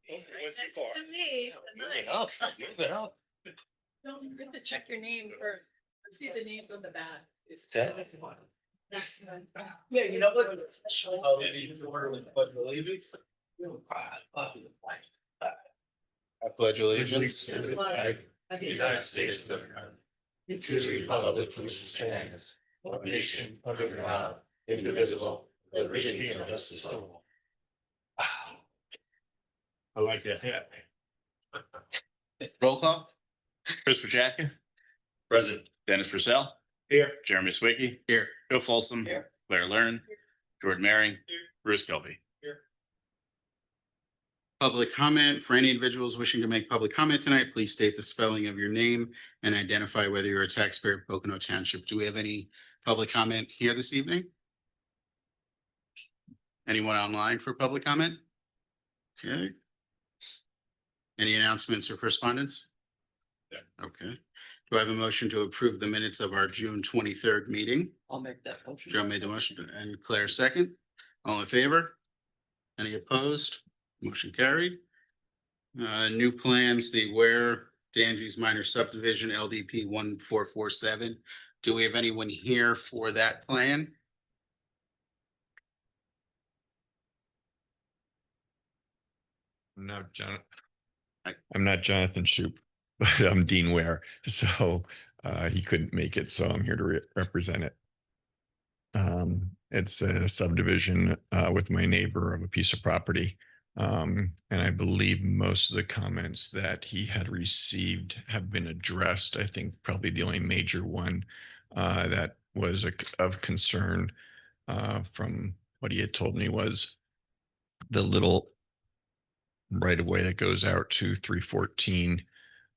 Right next to me. Move it up. Don't you have to check your name first. Let's see the names on the back. That's one. That's one. Yeah, you know what? I pledge allegiance to the flag of the United States of America, to the republic which stands, one nation under God, indivisible, with liberty and justice for all. I like that. Roll call. Chris Jacken. Present. Dennis Purcell. Here. Jeremy Swicky. Here. Bill Folsom. Here. Claire Learn. Jordan Maring. Bruce Kelby. Public comment. For any individuals wishing to make public comment tonight, please state the spelling of your name and identify whether you're a taxpayer of Pocono Township. Do we have any public comment here this evening? Anyone online for public comment? Okay. Any announcements or correspondence? Yeah. Okay. Do I have a motion to approve the minutes of our June 23rd meeting? I'll make that motion. Joe made the motion and Claire second. All in favor? Any opposed? Motion carried. New plans, the Ware Danges Minor Subdivision LDP 1447. Do we have anyone here for that plan? No, John. I'm not Jonathan Shoup, but I'm Dean Ware. So he couldn't make it, so I'm here to represent it. It's a subdivision with my neighbor of a piece of property. And I believe most of the comments that he had received have been addressed. I think probably the only major one that was of concern from what he had told me was the little right of way that goes out to 314,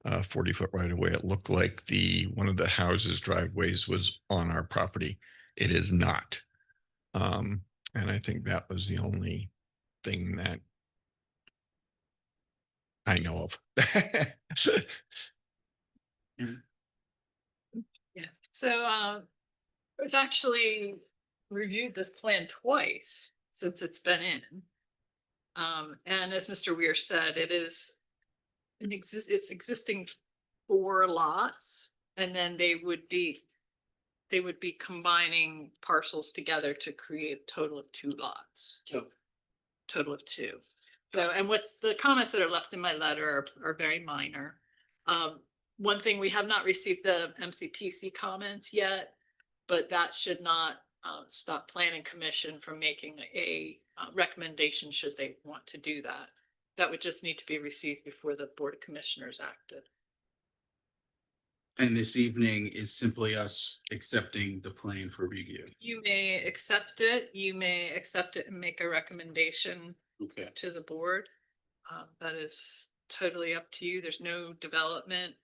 40-foot right of way. It looked like one of the houses driveways was on our property. It is not. And I think that was the only thing that I know of. Yeah, so we've actually reviewed this plan twice since it's been in. And as Mr. Weir said, it's existing 4 lots, and then they would be combining parcels together to create a total of 2 lots. Total of 2. So, and what's the comments that are left in my letter are very minor. One thing, we have not received the MCPC comments yet, but that should not stop Planning Commission from making a recommendation should they want to do that. That would just need to be received before the Board of Commissioners acted. And this evening is simply us accepting the plan for review. You may accept it. You may accept it and make a recommendation to the board. That is totally up to you. There's no development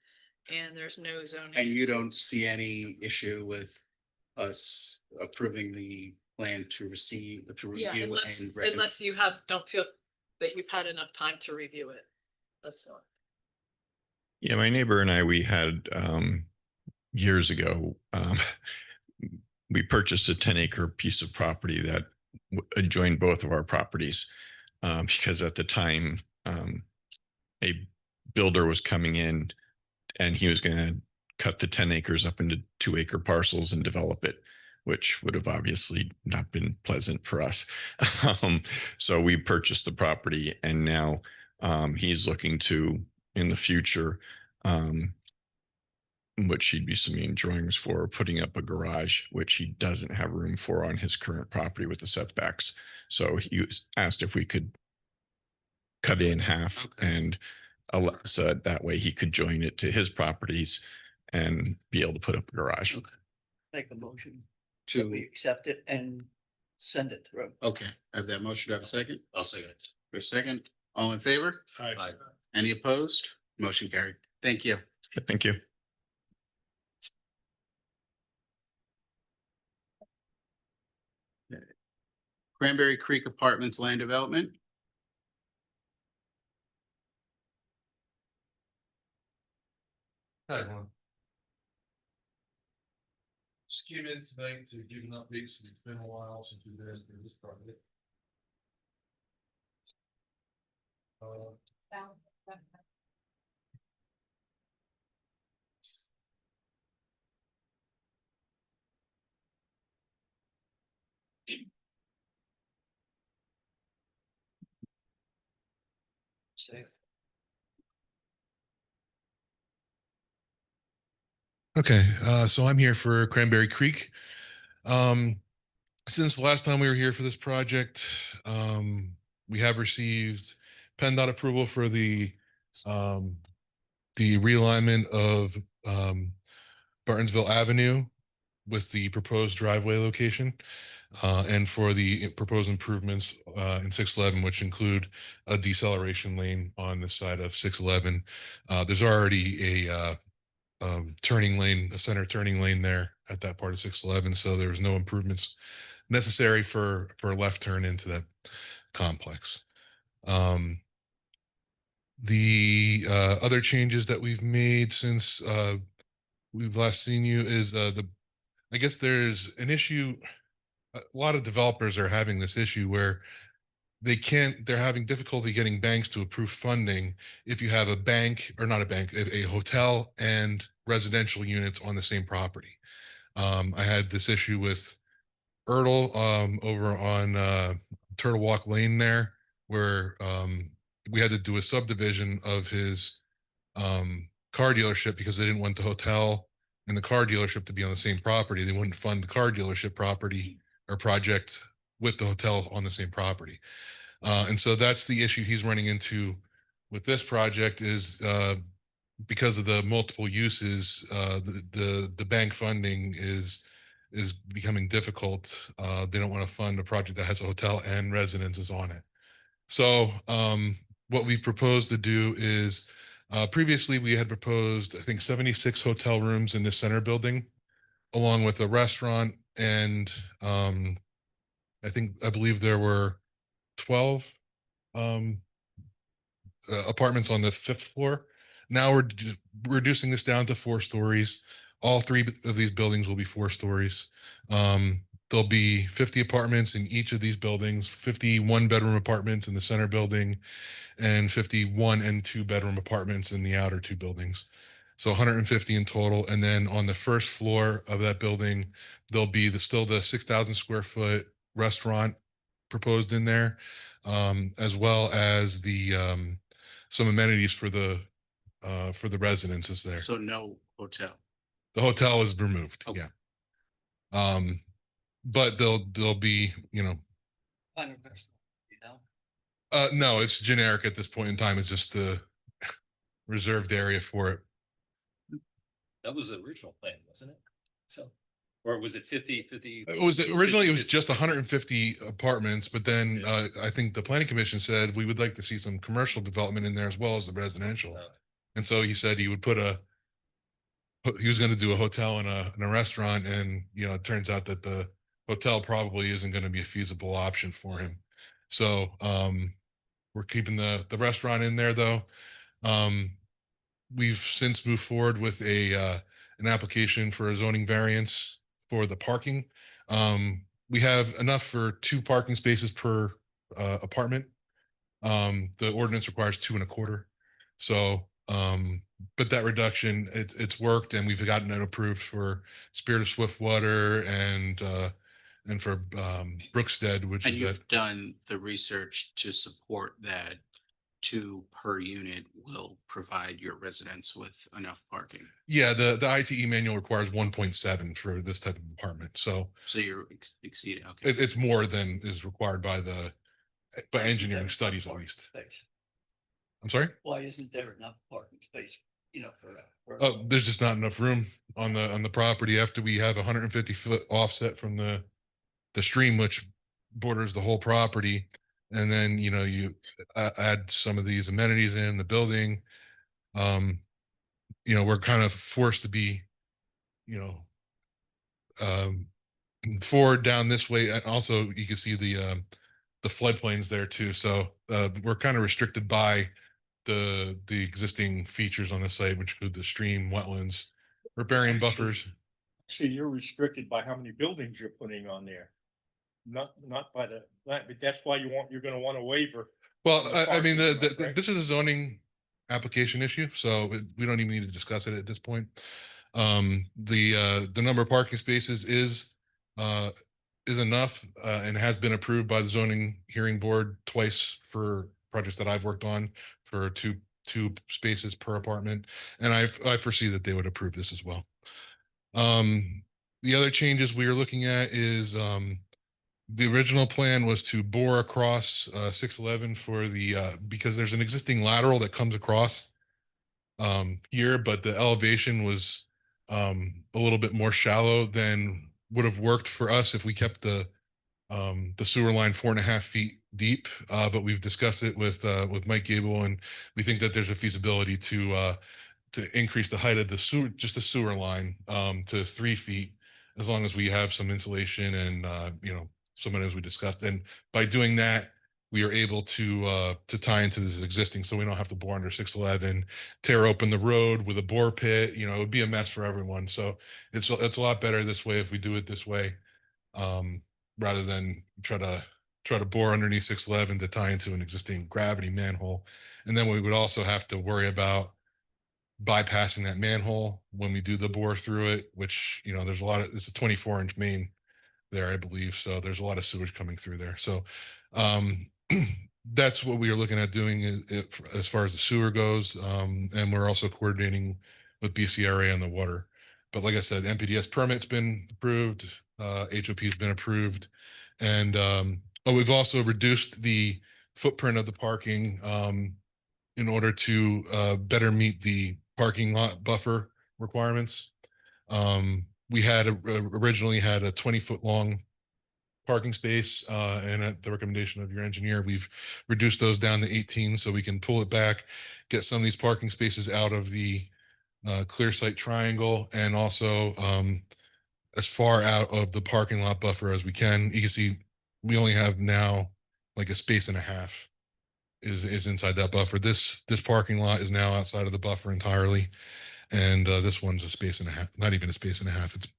and there's no zoning. And you don't see any issue with us approving the plan to review unless you don't feel that you've had enough time to review it. That's all. Yeah, my neighbor and I, we had years ago, we purchased a 10-acre piece of property that adjoined both of our properties because at the time a builder was coming in and he was going to cut the 10 acres up into 2-acre parcels and develop it, which would have obviously not been pleasant for us. So we purchased the property, and now he's looking to, in the future, which he'd be submitting drawings for, putting up a garage, which he doesn't have room for on his current property with the setbacks. So he was asked if we could cut it in half and so that way he could join it to his properties and be able to put up a garage. Make a motion to accept it and send it through. Okay, I have that motion. Do I have a second? I'll second it. For a second, all in favor? Aye. Any opposed? Motion carried. Thank you. Thank you. Cranberry Creek Apartments land development. Hi, everyone. Just came in tonight to give an update since it's been a while since we've been through this project. Say, Okay, so I'm here for Cranberry Creek. Um, since the last time we were here for this project, we have received PennDOT approval for the realignment of Bartonsville Avenue with the proposed driveway location, and for the proposed improvements in 611, which include a deceleration lane on the side of 611. There's already a turning lane, a center turning lane there at that part of 611. So there's no improvements necessary for a left turn into that complex. The other changes that we've made since we've last seen you is I guess there's an issue. A lot of developers are having this issue where they're having difficulty getting banks to approve funding if you have a bank, or not a bank, a hotel and residential units on the same property. I had this issue with Ertl over on Turtle Walk Lane there, where we had to do a subdivision of his car dealership because they didn't want the hotel and the car dealership to be on the same property. They wouldn't fund the car dealership property or project with the hotel on the same property. And so that's the issue he's running into with this project is because of the multiple uses, the bank funding is becoming difficult. They don't want to fund a project that has a hotel and residences on it. So what we've proposed to do is previously we had proposed, I think, 76 hotel rooms in the center building, along with a restaurant, and I believe there were 12 apartments on the 5th floor. Now we're reducing this down to 4 stories. All 3 of these buildings will be 4 stories. There'll be 50 apartments in each of these buildings, 51 bedroom apartments in the center building, and 51 and 2 bedroom apartments in the outer 2 buildings. So 150 in total. And then on the first floor of that building, there'll be still the 6,000 square foot restaurant proposed in there, as well as the some amenities for the residences there. So no hotel. The hotel is removed. Okay. Yeah. But there'll be, kind of restaurant, you know? no, it's generic at this point in time. It's just the reserved area for it. That was the original plan, wasn't it? So, or was it 50? It was originally, it was just 150 apartments, but then I think the planning commission said we would like to see some commercial development in there as well as the residential. And so he said he would he was going to do a hotel and a restaurant, and it turns out that the hotel probably isn't going to be a feasible option for him. So we're keeping the restaurant in there though. We've since moved forward with an application for a zoning variance for the parking. We have enough for 2 parking spaces per apartment. The ordinance requires 2.25. So, but that reduction, it's worked, and we've gotten it approved for Spirit of Swiftwater and for Brookstead, which And is you've done the research to support that 2 per unit will provide your residents with enough parking. yeah, the ITE manual requires 1.7 for this type of apartment. So you're exceeding, okay. it's more than is required by engineering There's studies at parking least. space. I'm sorry? Why isn't there enough parking space, for? Oh, there's just not enough room on the property after we have 150-foot offset from the stream, which borders the whole property. And then, you add some of these amenities in the building. We're kind of forced to be, forward down this way. And also you can see the floodplains there too. So we're kind of restricted by the existing features on the site, which include the stream, wetlands, riparian buffers. So you're restricted by how many buildings you're putting on there. not by the, but that's why you're gonna want a waiver. Well, On the I mean, parking lot, right? this is a zoning application issue, so we don't even need to discuss it at this point. The number of parking spaces is enough, and has been approved by the zoning hearing board twice for projects that I've worked on for two spaces per apartment. And I foresee that they would approve this as well. The other changes we are looking at is, the original plan was to bore across 611 for the because there's an existing lateral that comes across here, but the elevation was a little bit more shallow than would have worked for us if we kept the sewer line 4.5 feet deep. But we've discussed it with Mike Gable, and we think that there's a feasibility to increase the height of the sewer, just the sewer line, to 3 feet, as long as we have some insulation and someone, as we discussed. And by doing that, we are able to tie into this existing, so we don't have to bore under 611, tear open the road with a bore pit. It would be a mess for everyone. So it's a lot better this way if we do it this way, rather than try to bore underneath 611 to tie into an existing gravity manhole. And then we would also have to worry about bypassing that manhole when we do the bore through it, which, there's it's a 24-inch main there, I believe. So there's a lot of sewage coming through there. So that's what we are looking at doing as far as the sewer goes. And we're also coordinating with BCRA on the water. But like I said, NPDS permit's been approved, HOP has been approved. And we've also reduced the footprint of the parking in order to better meet the parking lot buffer requirements. We had originally had a 20-foot long parking space, and at the recommendation of your engineer, we've reduced those down to 18, so we can pull it back, get some of these parking spaces out of the clear site triangle, and also as far out of the parking lot buffer as we can. You can see we only have now like a space and a half is inside that buffer. This parking lot is now outside of the buffer entirely, and this one's a space and a half, not even a space and a half. It's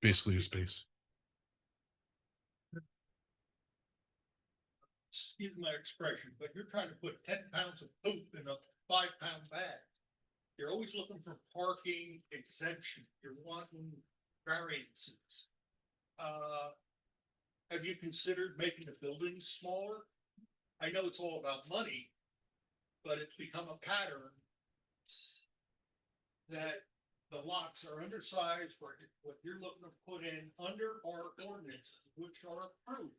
basically a space. Excuse my expression, but you're trying to put 10 pounds of poop in a 5-pound bag. You're always looking for parking exemption. You're wanting variances. Have you considered making the buildings smaller? I know it's all about money, but it's become a pattern that the lots are undersized for what you're looking to put in under our ordinances, which are approved.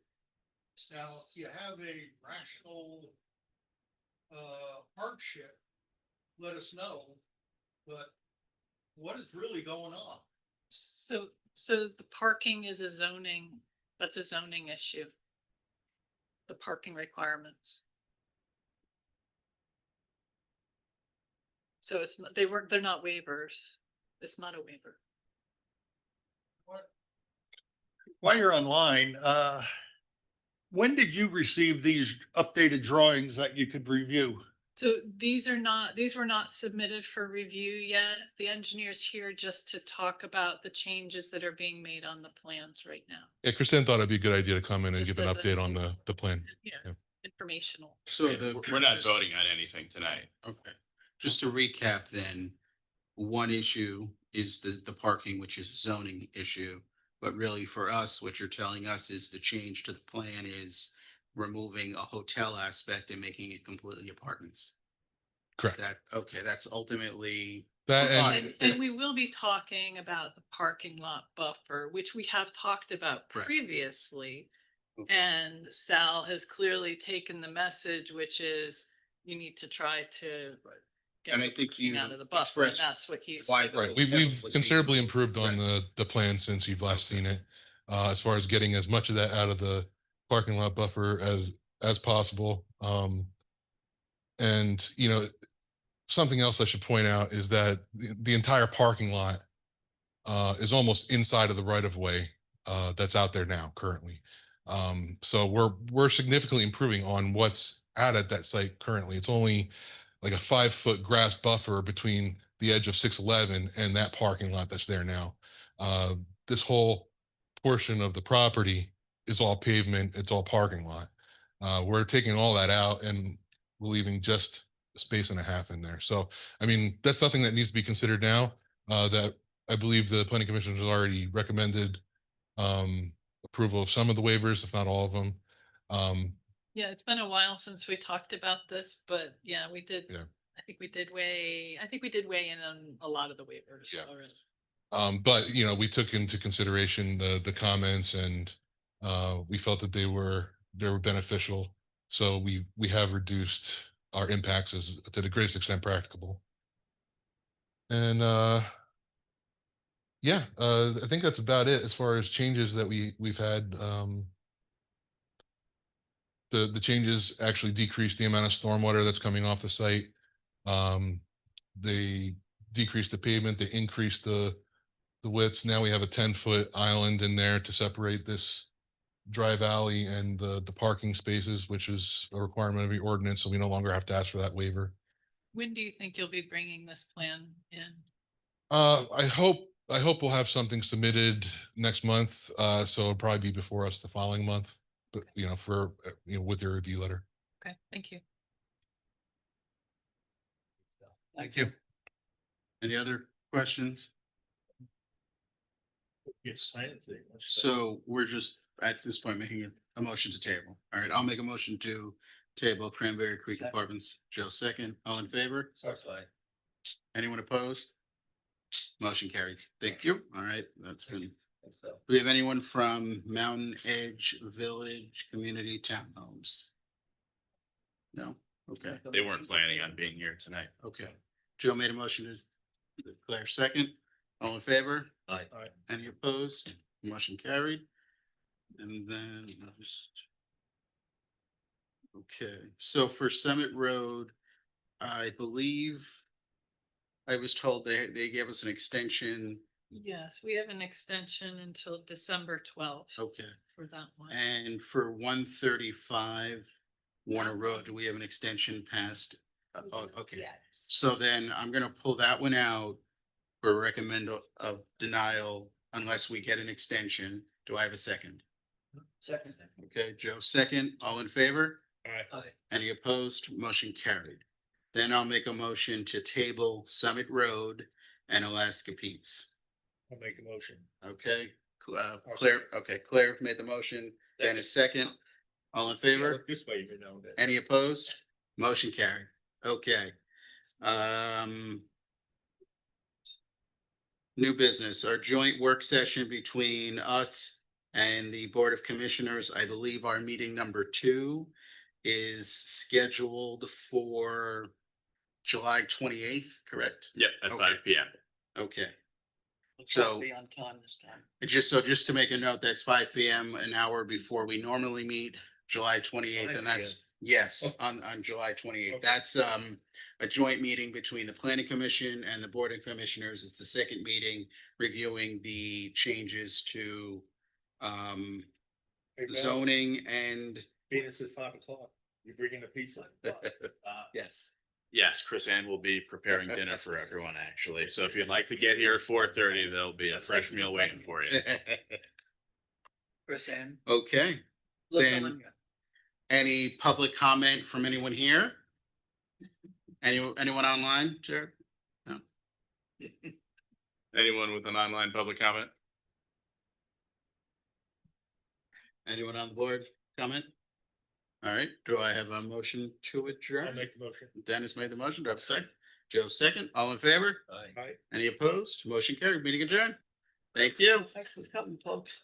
Now, if you have a rational hardship, let us know. But what is really going on? So the parking is that's a zoning issue. The parking requirements. So they're not waivers. It's not a waiver. While you're online, when did you receive these updated drawings that you could review? So these were not submitted for review yet. The engineer's here just to talk about the changes that are being made on the plans right now. Yeah, Kristen thought it'd be a good idea to come in and Just give an as a- update on the plan. Yeah, Yeah. informational. So We're not voting on anything tonight. Okay, just to recap then, one issue is the parking, which is a zoning issue. But really for us, what you're telling us is the change to the plan is removing a hotel aspect and making it completely apartments. Correct. Okay, that's ultimately. That And we will be talking about the parking lot buffer, which we have talked about Correct. previously. Okay. And Sal has clearly taken the message, which is you need to try to get And I the think parking you out of the buffer, and expressed that's what he's. why the Right. hotel We've was being considerably removed. improved on Correct. the plan since you've last seen it. As far as getting as much of that out of the parking lot buffer as possible. And something else I should point out is that the entire parking lot is almost inside of the right of way that's out there now currently. So we're significantly improving on what's at that site currently. It's only like a 5-foot grass buffer between the edge of 611 and that parking lot that's there now. This whole portion of the property is all pavement, it's all parking lot. We're taking all that out and we're leaving just a space and a half in there. So, I mean, that's something that needs to be considered now, that I believe the planning commission has already recommended approval of some of the waivers, if not all of them. Yeah, it's been a while since we talked about this, but yeah, we did. Yeah. I think we did weigh in on a lot of the waivers Yeah. already. But you know, we took into consideration the comments, and we felt that they were beneficial. So we have reduced our impacts as to the greatest extent practicable. And yeah, I think that's about it as far as changes that we've had. The changes actually decreased the amount of stormwater that's coming off the site. They decreased the pavement, they increased the widths. Now we have a 10-foot island in there to separate this drive alley and the parking spaces, which is a requirement of the ordinance. So we no longer have to ask for that waiver. When do you think you'll be bringing this plan in? I hope we'll have something submitted next month. So it'll probably be before us the following month, but you know, for with your review letter. Okay, thank you. Thank you. Any other questions? Yes. So we're just at this point making a motion to table. All right, I'll make a motion to table Cranberry Creek Second. Apartments. Joe second. All in favor? Sorry. Anyone opposed? Motion carried. Thank you. All right, that's been. So, Do we have anyone from Mountain Edge Village Community Townhomes? No? Okay, They weren't planning on being here tonight. okay. Joe made a motion to declare second. All in favor? aye. Any opposed? Motion carried. And then I'll just. Okay, so for Summit Road, I believe I was told they gave us an extension. Yes, we have an extension until December 12th Okay, for that one. and for 135 Warner Road, do we have an extension past? Oh, okay. Yes. So then I'm gonna pull that one out for recommend of denial unless we get an extension. Do I have a second? Second. Okay, Joe, second. All in favor? Aye. Aye. Any opposed? Motion carried. Then I'll make a motion to table Summit Road and Alaska Pete's. I'll make a motion. Okay, Claire, okay, Claire made the motion. Dennis second. All in favor? This way, you know that. Any opposed? Motion carried. Okay. New business, our joint work session between us and the Board of Commissioners. I believe our meeting number 2 is scheduled for July 28th, correct? Yep, at Okay. 5 p.m. Okay, We'll try to So- Be on time this time. just to make a note, that's 5 p.m., an hour before we normally meet, July 28th, 5 and that's, yes, on July 28th. Okay. That's a joint meeting between the Planning Commission and the Board of Commissioners. It's the second meeting reviewing the changes to Hey, Val, zoning and Venus at 5 o'clock. You bringing the pizza? yes. Yes, Chris Ann will be preparing dinner for everyone, actually. So if you'd like to get here at 4:30, there'll be a fresh meal waiting for you. Chris Ann. Okay, Looks Then- on you. any public comment from anyone here? Anyone online, Jared? Anyone with an online public comment? Anyone on the board comment? All right, do I have a motion to I'll adjourn? make the motion. Dennis made the motion. Do I have a second? Joe second. All in favor? Aye. Aye. Any opposed? Motion carried. Meeting adjourned. Thank you. Thanks for coming, folks.